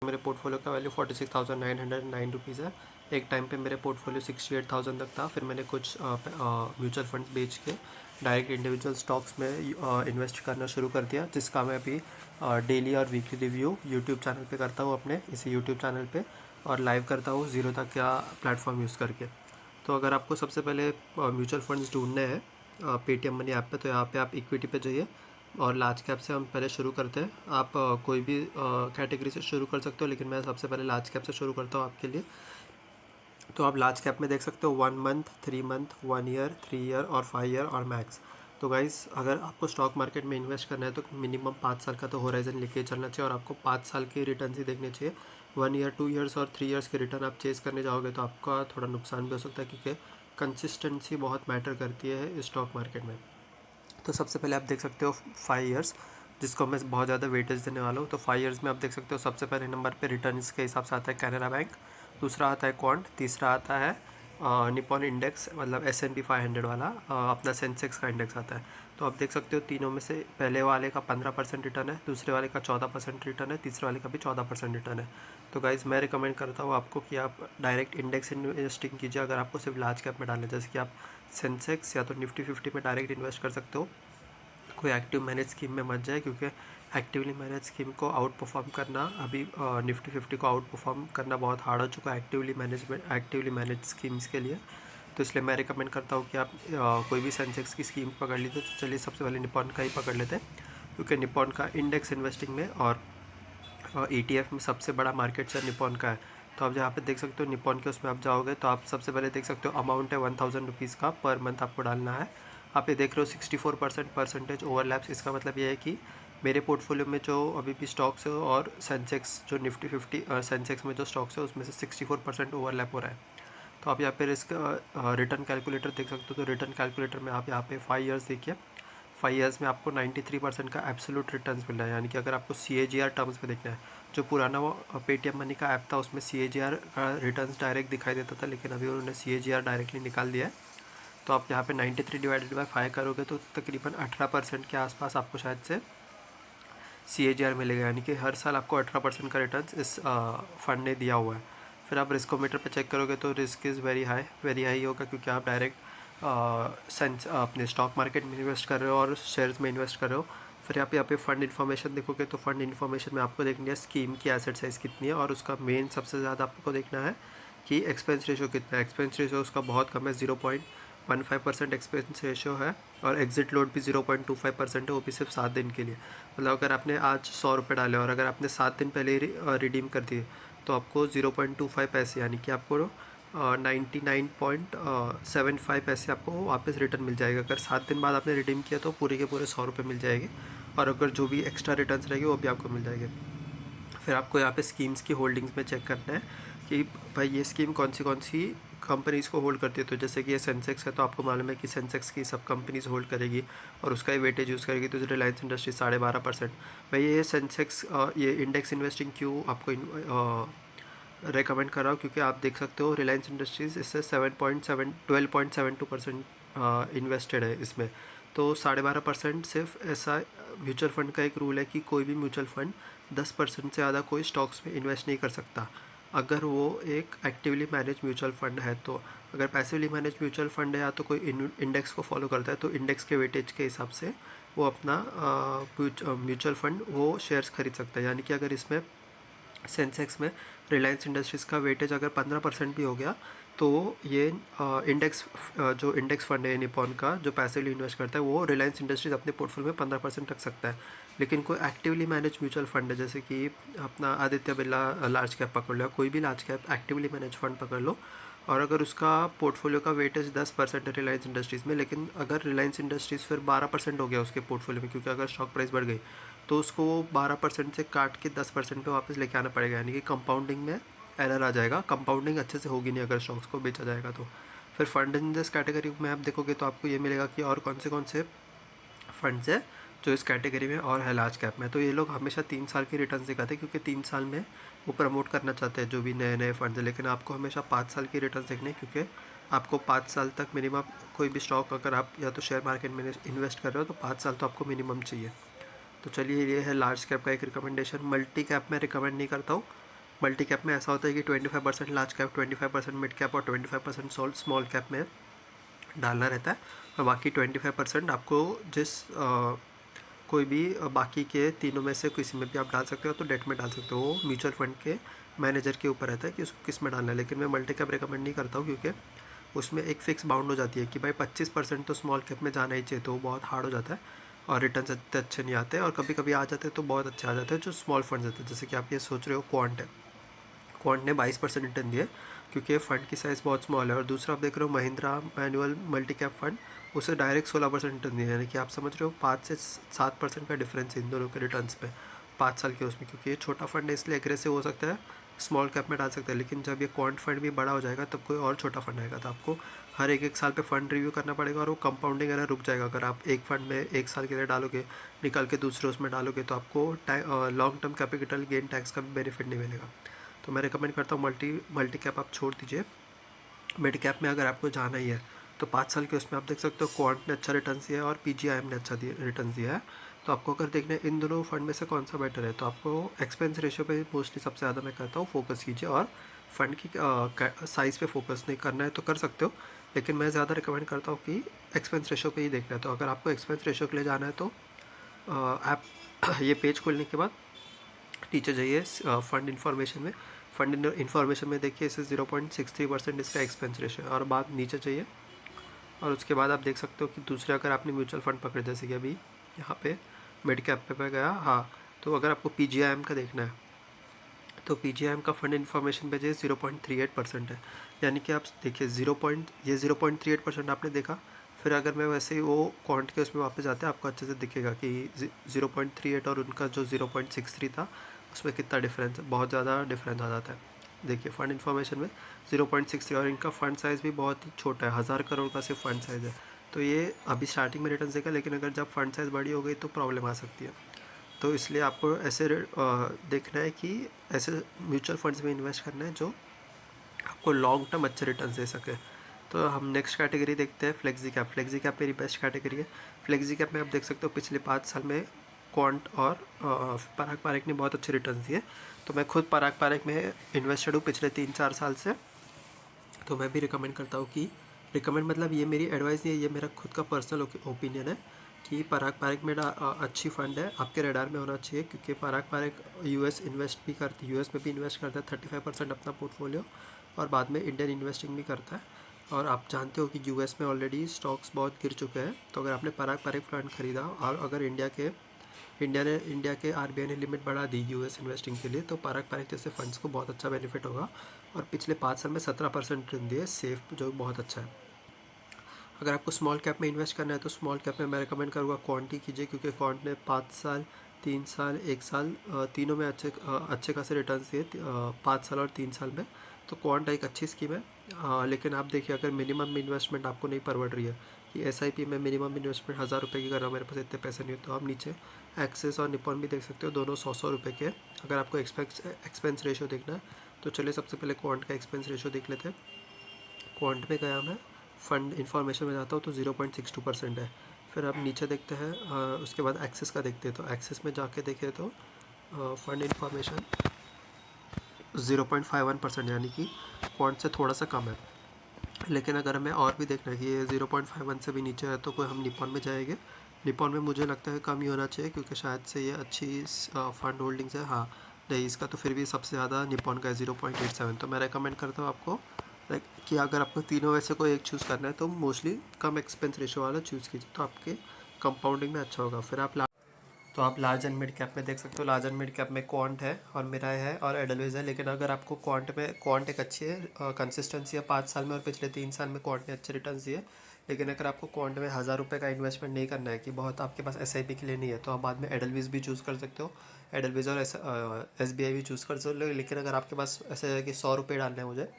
मेरे पोर्टफोलियो का value 46,909 rupees है। एक टाइम पे मेरे पोर्टफोलियो 68,000 तक था। फिर मैंने कुछ म्यूचुअल फंड्स बेच के डायरेक्ट इंडिविजुअल स्टॉक्स में इन्वेस्ट करना शुरू कर दिया, जिसका मैं अभी डेली और वीकली रिव्यू यूट्यूब चैनल पे करता हूँ, अपने इसी यूट्यूब चैनल पे, और लाइव करता हूँ ज़ीरो तक का प्लेटफॉर्म यूज़ करके। तो अगर आपको सबसे पहले म्यूचुअल फंड्स ढूंढने हैं पेटीएम मनी ऐप पे, तो यहाँ पे आप इक्विटी पे जाइए और लार्ज कैप से हम पहले शुरू करते हैं। आप कोई भी कैटेगरी से शुरू कर सकते हो, लेकिन मैं सबसे पहले लार्ज कैप से शुरू करता हूँ आपके लिए। तो आप लार्ज कैप में देख सकते हो 1 मंथ, 3 मंथ, 1 ईयर, 3 ईयर और 5 ईयर और मैक्स। तो गाइज़, अगर आपको स्टॉक मार्केट में इन्वेस्ट करना है तो मिनिमम 5 साल का तो होराइजन लेके चलना चाहिए, और आपको 5 साल के रिटर्न ही देखने चाहिए। 1 ईयर, 2 ईयर्स और 3 ईयर्स के रिटर्न आप चेज़ करने जाओगे तो आपका थोड़ा नुकसान भी हो सकता है, क्योंकि कंसिस्टेंसी बहुत मैटर करती है स्टॉक मार्केट में। तो सबसे पहले आप देख सकते हो 5 ईयर्स, जिसको मैं बहुत ज़्यादा वेटेज देने वाला हूँ। तो 5 ईयर्स में आप देख सकते हो सबसे पहले नंबर पे रिटर्न्स के हिसाब से आता है कैनरा बैंक, दूसरा आता है क्वांट, तीसरा आता है निपॉन इंडेक्स, मतलब S&P 500 वाला, अपना सेंसेक्स का इंडेक्स आता है। तो आप देख सकते हो तीनों में से पहले वाले का 15% रिटर्न है, दूसरे वाले का 14% रिटर्न है, तीसरे वाले का भी 14% रिटर्न है। तो गाइज़, मैं रिकमेंड करता हूँ आपको कि आप डायरेक्ट इंडेक्स इन्वेस्टिंग कीजिए अगर आपको सिर्फ लार्ज कैप में डालना है। जैसे कि आप सेंसेक्स या तो निफ्टी 50 में डायरेक्ट इन्वेस्ट कर सकते हो। कोई एक्टिव मैनेज स्कीम में मत जाए, क्योंकि एक्टिवली मैनेज स्कीम को आउट परफॉर्म करना अभी निफ्टी 50 को आउट परफॉर्म करना बहुत हार्ड हो चुका है एक्टिवली मैनेज स्कीम्स के लिए। तो इसलिए मैं रिकमेंड करता हूँ कि आप कोई भी सेंसेक्स की स्कीम पकड़ लीजिए। तो चलिए सबसे पहले निपॉन का ही पकड़ लेते हैं, क्योंकि निपॉन का इंडेक्स इन्वेस्टिंग में और ETF में सबसे बड़ा मार्केट शेयर निपॉन का है। तो आप जहाँ पे देख सकते हो निपॉन के उसमें आप जाओगे तो आप सबसे पहले देख सकते हो अमाउंट है 1000 रुपीज़ का पर मंथ आपको डालना है। आप ये देख रहे हो 64% परसेंटेज ओवरलैप्स। इसका मतलब ये है कि मेरे पोर्टफोलियो में जो अभी भी स्टॉक्स है और सेंसेक्स जो निफ्टी 50 सेंसेक्स में जो स्टॉक्स है उसमें से 64% ओवरलैप हो रहा है। तो आप यहाँ पे रिस्क रिटर्न कैलकुलेटर देख सकते हो। तो रिटर्न कैलकुलेटर में आप यहाँ पे 5 ईयर्स देखिए। 5 ईयर्स में आपको 93% का एब्सोल्यूट रिटर्न्स मिल रहा है। यानी कि अगर आपको CAGR टर्म्स में देखना है, जो पुराना वो पेटीएम मनी का ऐप था उसमें CAGR का रिटर्न्स डायरेक्ट दिखाई देता था, लेकिन अभी उन्होंने CAGR डायरेक्टली निकाल दिया है। तो आप यहाँ पे 93 डिवाइडेड बाय 5 करोगे तो तकरीबन 18% के आसपास आपको शायद से CAGR मिलेगा। यानी कि हर साल आपको 18% का रिटर्न इस फंड ने दिया हुआ है। फिर आप रिस्कोमीटर पे चेक करोगे तो रिस्क इज़ वेरी हाई होगा, क्योंकि आप डायरेक्ट अपने स्टॉक मार्केट में इन्वेस्ट कर रहे हो और शेयर्स में इन्वेस्ट कर रहे हो। फिर आप यहाँ पे फंड इन्फॉर्मेशन देखोगे तो फंड इन्फॉर्मेशन में आपको देखनी है स्कीम की एसेट साइज़ कितनी है, और उसका मेन सबसे ज़्यादा आपको देखना है कि एक्सपेंस रेशो कितना है। एक्सपेंस रेशो उसका बहुत कम है, 0.15% एक्सपेंस रेशो है, और एग्जिट लोड भी 0.25% है, वो भी सिर्फ 7 दिन के लिए। मतलब अगर आपने आज 100 रुपये डाले और अगर आपने 7 दिन पहले ही रिडीम कर दिए तो आपको 0.25 पैसे, यानी कि आपको 99.75 पैसे आपको वापस रिटर्न मिल जाएगा। अगर 7 दिन बाद आपने रिडीम किया तो पूरे के पूरे 100 रुपये मिल जाएंगे, और अगर जो भी एक्स्ट्रा रिटर्न्स रहेंगे वो भी आपको मिल जाएंगे। फिर आपको यहाँ पे स्कीम्स की होल्डिंग्स में चेक करना है कि भाई ये स्कीम कौन सी कंपनीज़ को होल्ड करती है। तो जैसे कि ये सेंसेक्स है तो आपको मालूम है कि सेंसेक्स की सब कंपनीज़ होल्ड करेगी और उसका ही वेटेज यूज़ करेगी। तो रिलायंस इंडस्ट्रीज 12.5%। भाई ये सेंसेक्स ये इंडेक्स इन्वेस्टिंग क्यों आपको रेकमेंड कर रहा हूँ, क्योंकि आप देख सकते हो रिलायंस इंडस्ट्रीज़ इससे 12.72% इन्वेस्टेड है इसमें। तो 12.5% सिर्फ ऐसा म्यूचुअल फंड का एक रूल है कि कोई भी म्यूचुअल फंड 10% से ज़्यादा कोई स्टॉक्स में इन्वेस्ट नहीं कर सकता, अगर वो एक एक्टिवली मैनेज म्यूचुअल फंड है। तो अगर पैसिवली मैनेज म्यूचुअल फंड है या तो कोई इंडेक्स को फॉलो करता है तो इंडेक्स के वेटेज के हिसाब से वो अपना म्यूचुअल फंड वो शेयर्स खरीद सकता है। यानी कि अगर इसमें सेंसेक्स में रिलायंस इंडस्ट्रीज़ का वेटेज अगर 15% भी हो गया तो ये जो इंडेक्स फंड है निपॉन का जो पैसिवली इन्वेस्ट करता है वो रिलायंस इंडस्ट्रीज़ अपने पोर्टफोलियो में 15% रख सकता है। लेकिन कोई एक्टिवली मैनेज म्यूचुअल फंड है, जैसे कि अपना आदित्य बिरला लार्ज कैप पकड़ लो या कोई भी large cap actively manage fund पकड़ लो, और अगर उसका पोर्टफोलियो का वेटेज 10% है रिलायंस इंडस्ट्रीज़ में, लेकिन अगर रिलायंस इंडस्ट्रीज़ फिर 12% हो गया उसके पोर्टफोलियो में, क्योंकि अगर स्टॉक प्राइस बढ़ गई तो उसको 12% से काट के 10% पे वापस लेके आना पड़ेगा। यानी कि कंपाउंडिंग में एरर आ जाएगा, कंपाउंडिंग अच्छे से होगी नहीं अगर स्टॉक्स को बेचा जाएगा तो। फिर फंड इन दिस कैटेगरी में आप देखोगे तो आपको ये मिलेगा कि और कौन से फंड्स है जो इस कैटेगरी में और है लार्ज कैप में। तो ये लोग हमेशा 3 साल के रिटर्न दिखाते हैं, क्योंकि 3 साल में वो प्रमोट करना चाहते हैं जो भी नए नए फंड्स हैं। लेकिन आपको हमेशा 5 साल के रिटर्न देखने, क्योंकि आपको 5 साल तक मिनिमम कोई भी स्टॉक अगर आप या तो शेयर मार्केट में इन्वेस्ट कर रहे हो तो 5 साल तो आपको मिनिमम चाहिए। तो चलिए ये है लार्ज कैप का एक रिकमेंडेशन। मल्टी कैप में रिकमेंड नहीं करता हूँ, मल्टी कैप में ऐसा होता है कि 25% लार्ज कैप, 25% मिड कैप और 25% स्मॉल कैप में डालना रहता है, और बाकी 25% आपको जिस कोई भी बाकी के तीनों में से किसी में भी आप डाल सकते हो, तो डेट में डाल सकते हो। वो म्यूचुअल फंड के मैनेजर के ऊपर रहता है कि उसको किस में डालना है, लेकिन मैं मल्टी कैप रिकमेंड नहीं करता हूँ, क्योंकि उसमें एक फिक्स बाउंड हो जाती है कि भाई 25% तो स्मॉल कैप में जाना ही चाहिए, तो वो बहुत हार्ड हो जाता है और रिटर्न इतने अच्छे नहीं आते, और कभी कभी आ जाते हैं तो बहुत अच्छे आ जाते हैं जो स्मॉल फंड्स होते हैं। जैसे कि आप ये सोच रहे हो क्वांट है, क्वांट ने 22% रिटर्न दिए क्योंकि फ़ंड की साइज़ बहुत स्मॉल है। और दूसरा आप देख रहे हो Mahindra manual multi cap fund, उसे डायरेक्ट 16% रिटर्न दिया, यानी कि आप समझ रहे हो 5 से 7% का डिफरेंस है इन दोनों के रिटर्न्स में 5 साल के उसमें। क्योंकि ये छोटा फंड है इसलिए एग्रेसिव हो सकता है, स्मॉल कैप में डाल सकते हैं, लेकिन जब ये क्वांट फंड भी बड़ा हो जाएगा तब कोई और छोटा फंड आएगा, तो आपको हर एक साल पे फंड रिव्यू करना पड़ेगा, और वो कंपाउंडिंग एरर रुक जाएगा। अगर आप एक फंड में एक साल के लिए डालोगे, निकाल के दूसरे उसमें डालोगे, तो आपको long term capital gain tax का भी बेनिफिट नहीं मिलेगा। तो मैं रिकमेंड करता हूँ मल्टी कैप आप छोड़ दीजिए। मिड कैप में अगर आपको जाना ही है तो 5 साल के उसमें आप देख सकते हो क्वांट ने अच्छा रिटर्न दिया है और पीजीआईएम ने अच्छा रिटर्न दिया है। तो आपको अगर देखना है इन दोनों फंड में से कौन सा बेटर है, तो आपको एक्सपेंस रेशियो पे मोस्टली सबसे ज़्यादा मैं कहता हूँ फोकस कीजिए, और फंड की साइज़ पे फोकस नहीं करना है तो कर सकते हो, लेकिन मैं ज़्यादा रिकमेंड करता हूँ कि एक्सपेंस रेशियो पे ही देखना है। तो अगर आपको एक्सपेंस रेशियो के लिए जाना है तो आप ये पेज खोलने के बाद नीचे जाइए फंड इन्फॉर्मेशन में, फंड इन्फॉर्मेशन में देखिए इसे 0.63% इसका एक्सपेंस रेशियो है, और बाद नीचे चाहिए और उसके बाद आप देख सकते हो कि दूसरे अगर आपने म्यूचुअल फंड पकड़े, जैसे कि अभी यहाँ पे मिड कैप पे गया, हाँ, तो अगर आपको पीजीआईएम का देखना है तो पीजीआईएम का फंड इन्फॉर्मेशन पे जो 0.38% है, यानी कि आप देखिए 0.38% आपने देखा। फिर अगर मैं वैसे ही वो क्वांट के उसमें वापस जाते हैं आपको अच्छे से दिखेगा कि 0.38 और उनका जो 0.63 था उसमें कितना डिफरेंस है, बहुत ज़्यादा डिफरेंस आ जाता है। देखिए फंड इन्फॉर्मेशन में 0.63, और इनका फंड साइज़ भी बहुत ही छोटा है, 1000 करोड़ का सिर्फ फंड साइज़ है। तो ये अभी स्टार्टिंग में रिटर्न देगा, लेकिन अगर जब फंड साइज़ बड़ी हो गई तो प्रॉब्लम आ सकती है। तो इसलिए आपको ऐसे देखना है कि ऐसे म्यूचुअल फंड्स में इन्वेस्ट करना है जो आपको लॉन्ग टर्म अच्छे रिटर्न दे सके। तो हम नेक्स्ट कैटेगरी देखते हैं फ्लेक्सी कैप। फ्लेक्सी कैप मेरी बेस्ट कैटेगरी है। फ्लेक्सी कैप में आप देख सकते हो पिछले 5 साल में क्वांट और पराग पारेख ने बहुत अच्छे रिटर्न दिए। तो मैं खुद पराग पारेख में इन्वेस्टेड हूँ पिछले 3-4 साल से, तो मैं भी रिकमेंड करता हूँ कि रिकमेंड मतलब ये मेरी एडवाइस नहीं है, ये मेरा खुद का पर्सनल ओपिनियन है कि पराग पारेख में अच्छी फ़ंड है, आपके रडार में होना चाहिए, क्योंकि पराग पारेख यूएस इन्वेस्ट भी करती है, यूएस में भी इन्वेस्ट करता है 35% अपना पोर्टफोलियो, और बाद में इंडियन इन्वेस्टिंग भी करता है। और आप जानते हो कि यूएस में ऑलरेडी स्टॉक्स बहुत गिर चुके हैं, तो अगर आपने पराग पारेख फंड खरीदा और अगर इंडिया के आरबीआई ने लिमिट बढ़ा दी यूएस इन्वेस्टिंग के लिए, तो पराग पारेख जैसे फंड्स को बहुत अच्छा बेनिफिट होगा। और पिछले 5 साल में 17% रिटर्न दिए सेफ, जो बहुत अच्छा है। अगर आपको स्मॉल कैप में इन्वेस्ट करना है तो स्मॉल कैप में मैं रिकमेंड करूँगा क्वांट ही कीजिए, क्योंकि क्वांट ने 5 साल, 3 साल, 1 साल तीनों में अच्छे खासे रिटर्न दिए 5 साल और 3 साल में। तो क्वांट एक अच्छी स्कीम है। लेकिन आप देखिए अगर मिनिमम इन्वेस्टमेंट आपको नहीं परवड़ रही है कि एसआईपी में मिनिमम इन्वेस्टमेंट 1000 रुपये की कर रहा हूँ, मेरे पास इतने पैसे नहीं हो, तो आप नीचे एक्सिस और निपॉन भी देख सकते हो, दोनों 100-100 रुपये के। अगर आपको एक्सपेंस रेशियो देखना है तो चलिए सबसे पहले क्वांट का एक्सपेंस रेशियो देख लेते हैं। क्वांट में गया मैं, फ़ंड इन्फॉर्मेशन में जाता हूँ तो 0.62% है। फिर अब नीचे देखते हैं उसके बाद एक्सेस का देखते हैं, तो एक्सेस में जाके देखें तो फ़ंड इन्फॉर्मेशन 0.51%, यानी कि क्वांट से थोड़ा सा कम है। लेकिन अगर हमें और भी देखना है कि ये 0.51 से भी नीचे है तो कोई हम निपॉन में जाएंगे। निपॉन में मुझे लगता है कम ही होना चाहिए, क्योंकि शायद से ये अच्छी फ़ंड होल्डिंग्स है। हाँ, नहीं, इसका तो फिर भी सबसे ज़्यादा निपॉन का है 0.87। तो मैं रेकमेंड करता हूँ आपको कि अगर आपको तीनों में से कोई एक चूज़ करना है तो मोस्टली कम एक्सपेंस रेशो वाला चूज़ कीजिए, तो आपके कंपाउंडिंग में अच्छा होगा। फिर आप लार्ज एंड मिड कैप में देख सकते हो, लार्ज एंड मिड कैप में क्वांट है और मिराई है और एडलवेज है। लेकिन अगर आपको क्वांट एक अच्छी है, कंसिस्टेंसी है 5 साल में, और पिछले 3 साल में क्वांट ने अच्छे रिटर्न दिए। लेकिन अगर आपको क्वांट में 1000 रुपये का इन्वेस्टमेंट नहीं करना है, कि बहुत आपके पास एसआईपी के लिए नहीं है, तो आप बाद में एडलवेज भी चूज़ कर सकते हो। एडलवेज और एसबीआई भी चूज़ कर सकते हो। लेकिन अगर आपके पास ऐसा है कि 100 रुपये डालने हैं मुझे,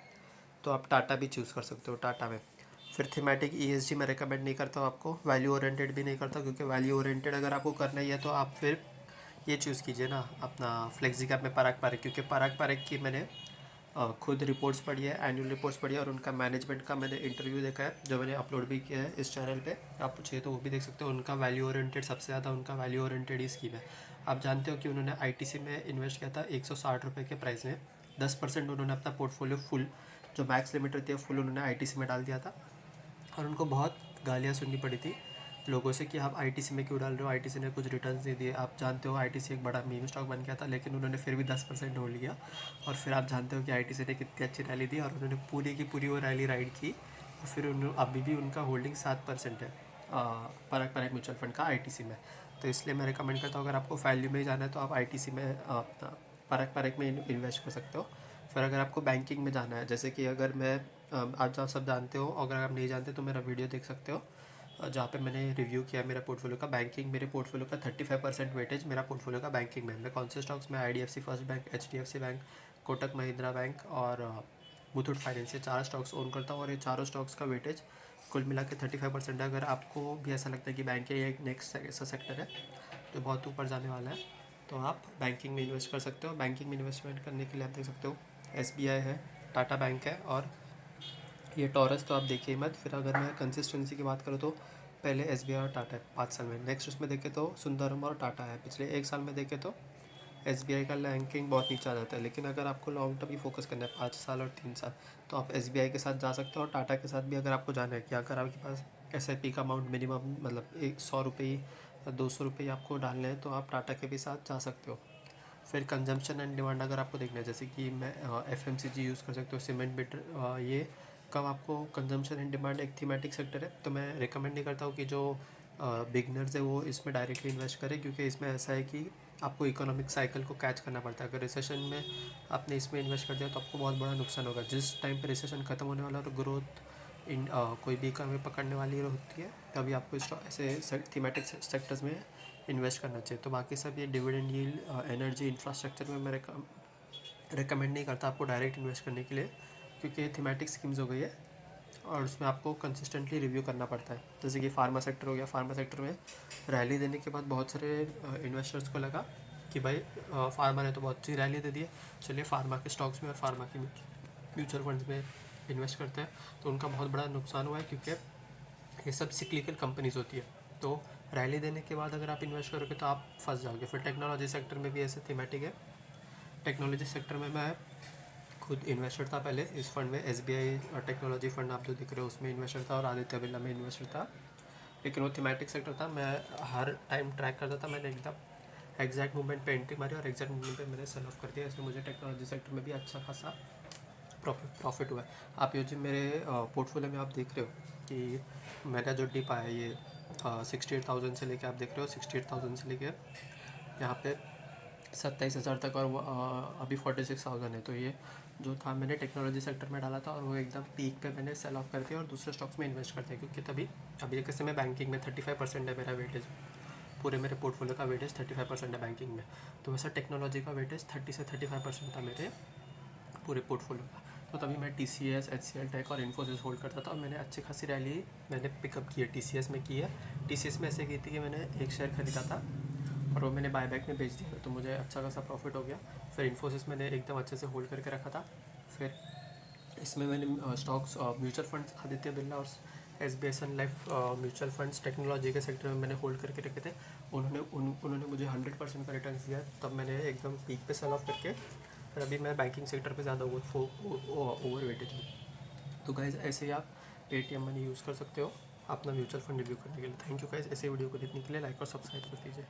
तो आप टाटा भी चूज़ कर सकते हो, टाटा में। फिर थीमेटिक ईएसजी मैं रिकमेंड नहीं करता हूँ आपको, वैल्यू ओरिएंटेड भी नहीं करता, क्योंकि वैल्यू ओरिएंटेड अगर आपको करना ही है तो आप फिर ये चूज़ कीजिए ना अपना फ्लेक्सी कैप में पराग पारेख, क्योंकि पराग पारेख की मैंने खुद रिपोर्ट्स पढ़ी है, एनुअल रिपोर्ट्स पढ़ी है, और उनका मैनेजमेंट का मैंने इंटरव्यू देखा है जो मैंने अपलोड भी किया है इस चैनल पे। आप चाहिए तो वो भी देख सकते हो। उनका वैल्यू ओरिएंटेड सबसे ज़्यादा उनका वैल्यू ओरिएंटेड ही स्कीम है। आप जानते हो कि उन्होंने आईटीसी में इन्वेस्ट किया था 160 रुपये के प्राइस में, 10% उन्होंने अपना पोर्टफोलियो फुल, जो मैक्स लिमिट रहती है फुल, उन्होंने आईटीसी में डाल दिया था। और उनको बहुत गालियाँ सुननी पड़ी थी लोगों से कि आप आईटीसी में क्यों डाल रहे हो, आईटीसी ने कुछ रिटर्न्स नहीं दिए। आप जानते हो आईटीसी एक बड़ा मीम स्टॉक बन गया था, लेकिन उन्होंने फिर भी 10% होल्ड लिया। और फिर आप जानते हो कि आईटीसी ने कितनी अच्छी रैली दी, और उन्होंने पूरी की पूरी वो रैली राइड की। और फिर अभी भी उनका होल्डिंग 7% है पराग पराग म्यूचुअल फंड का आईटीसी में। तो इसलिए मैं रिकमेंड करता हूँ, अगर आपको वैल्यू में ही जाना है तो आप आईटीसी में पराग पराग में इन्वेस्ट कर सकते हो। फिर अगर आपको बैंकिंग में जाना है, जैसे कि अगर मैं आप सब जानते हो, अगर आप नहीं जानते तो मेरा वीडियो देख सकते हो जहाँ पे मैंने रिव्यू किया मेरा पोर्टफोलियो का बैंकिंग। मेरे पोर्टफोलियो का 35% वेटेज मेरा पोर्टफोलियो का बैंकिंग में। मैं कौन से स्टॉक्स में, IDFC first bank, HDFC bank, Kotak Mahindra bank और मुथूट फाइनेंस, ये 4 स्टॉक्स ओन करता हूँ। और ये चारों स्टॉक्स का वेटेज कुल मिला के 35% है। अगर आपको भी ऐसा लगता है कि बैंकिंग एक नेक्स्ट ऐसा सेक्टर है जो बहुत ऊपर जाने वाला है, तो आप बैंकिंग में इन्वेस्ट कर सकते हो। बैंकिंग में इन्वेस्टमेंट करने के लिए आप देख सकते हो एसबीआई है, टाटा बैंक है, और ये टॉरस तो आप देखिए मत। फिर अगर मैं कंसिस्टेंसी की बात करूँ तो पहले एसबीआई और टाटा है 5 साल में। नेक्स्ट उसमें देखें तो सुंदरम और टाटा है। पिछले 1 साल में देखें तो एसबीआई का रैंकिंग बहुत नीचे आ जाता है। लेकिन अगर आपको लॉन्ग टर्म ही फोकस करना है 5 साल और 3 साल, तो आप एसबीआई के साथ जा सकते हो। और टाटा के साथ भी अगर आपको जाना है कि अगर आपके पास एसआईपी का अमाउंट मिनिमम मतलब 100 रुपये या 200 रुपये आपको डालने हैं, तो आप टाटा के भी साथ जा सकते हो। फिर कंजम्पशन एंड डिमांड अगर आपको देखना है, जैसे कि मैं एफएमसीजी यूज़ कर सकते हो, सीमेंट बिटर, ये कब आपको कंजम्पशन एंड डिमांड एक थीमेटिक सेक्टर है, तो मैं रिकमेंड नहीं करता हूँ कि जो बिगनर्स है वो इसमें डायरेक्टली इन्वेस्ट करें, क्योंकि इसमें ऐसा है कि आपको इकोनॉमिक साइकिल को कैच करना पड़ता है। अगर रिसेशन में आपने इसमें इन्वेस्ट कर दिया तो आपको बहुत बड़ा नुकसान होगा। जिस टाइम पे रिसेशन खत्म होने वाला और ग्रोथ कोई भी इकोनॉमी पकड़ने वाली होती है, तभी आपको ऐसे थीमेटिक सेक्टर्स में इन्वेस्ट करना चाहिए। तो बाकी सब ये डिविडेंड यील्ड, एनर्जी, इंफ्रास्ट्रक्चर में मैं रिकमेंड नहीं करता आपको डायरेक्ट इन्वेस्ट करने के लिए, क्योंकि ये थीमेटिक स्कीम्स हो गई है और उसमें आपको कंसिस्टेंटली रिव्यू करना पड़ता है। जैसे कि फार्मा सेक्टर हो गया, फार्मा सेक्टर में रैली देने के बाद बहुत सारे इन्वेस्टर्स को लगा कि भाई फार्मा ने तो बहुत अच्छी रैली दे दी है, चलिए फार्मा के स्टॉक्स में और फार्मा की म्यूचुअल फंड्स में इन्वेस्ट करते हैं। तो उनका बहुत बड़ा नुकसान हुआ है, क्योंकि ये सब सिक्लिकल कंपनीज होती है। तो रैली देने के बाद अगर आप इन्वेस्ट करोगे तो आप फंस जाओगे। फिर टेक्नोलॉजी सेक्टर में भी ऐसे थीमेटिक है। टेक्नोलॉजी सेक्टर में मैं खुद इन्वेस्टर था पहले इस फंड में, एसबीआई टेक्नोलॉजी फंड आप जो दिख रहे हो उसमें इन्वेस्टर था, और आदित्य बिरला में इन्वेस्टर था। लेकिन वो थीमेटिक सेक्टर था, मैं हर टाइम ट्रैक करता था। मैंने एकदम एग्जैक्ट मूवमेंट पे एंट्री मारी और एग्जैक्ट मूवमेंट पे मैंने सेल ऑफ कर दिया। इसलिए मुझे टेक्नोलॉजी सेक्टर में भी अच्छा खासा प्रॉफिट हुआ है। आप ये जो मेरे पोर्टफोलियो में आप देख रहे हो कि मेरा जो डिप आया ये 68,000 से लेके, आप देख रहे हो 68,000 से लेके यहाँ पे 27,000 तक, और अभी 46,000 है। तो ये जो था मैंने टेक्नोलॉजी सेक्टर में डाला था, और वो एकदम पीक पे मैंने सेल ऑफ कर दिया और दूसरे स्टॉक्स में इन्वेस्ट करते हैं, क्योंकि तभी अभी कैसे मैं बैंकिंग में 35% है मेरा वेटेज, पूरे मेरे पोर्टफोलियो का वेटेज 35% है बैंकिंग में। तो वैसा टेक्नोलॉजी का वेटेज 30 से 35% था मेरे पूरे पोर्टफोलियो का। तो तभी मैं T C S, H C L Tech और इन्फोसिस होल्ड करता था, और मैंने अच्छी खासी रैली मैंने पिकअप की है टी सी एस में की है। टी सी एस में ऐसे की थी कि मैंने एक शेयर खरीदा था और वो मैंने बायबैक में बेच दिया, तो मुझे अच्छा खासा प्रॉफिट हो गया। फिर इन्फोसिस मैंने एकदम अच्छे से होल्ड करके रखा था। फिर इसमें मैंने stocks, mutual funds, Aditya Birla और S B I sun life mutual funds technology के सेक्टर में मैंने होल्ड करके रखे थे। उन्होंने मुझे 100% का रिटर्न दिया, तब मैंने एकदम पीक पे सेल ऑफ करके फिर अभी मैं बैंकिंग सेक्टर पे ज़्यादा ओवर वेटेज हूँ। तो गाइज ऐसे ही आप पेटीएम मनी यूज़ कर सकते हो अपना म्यूचुअल फंड रिव्यू करने के लिए। थैंक यू गाइज, ऐसे वीडियो को देखने के लिए लाइक और सब्सक्राइब कर दीजिए।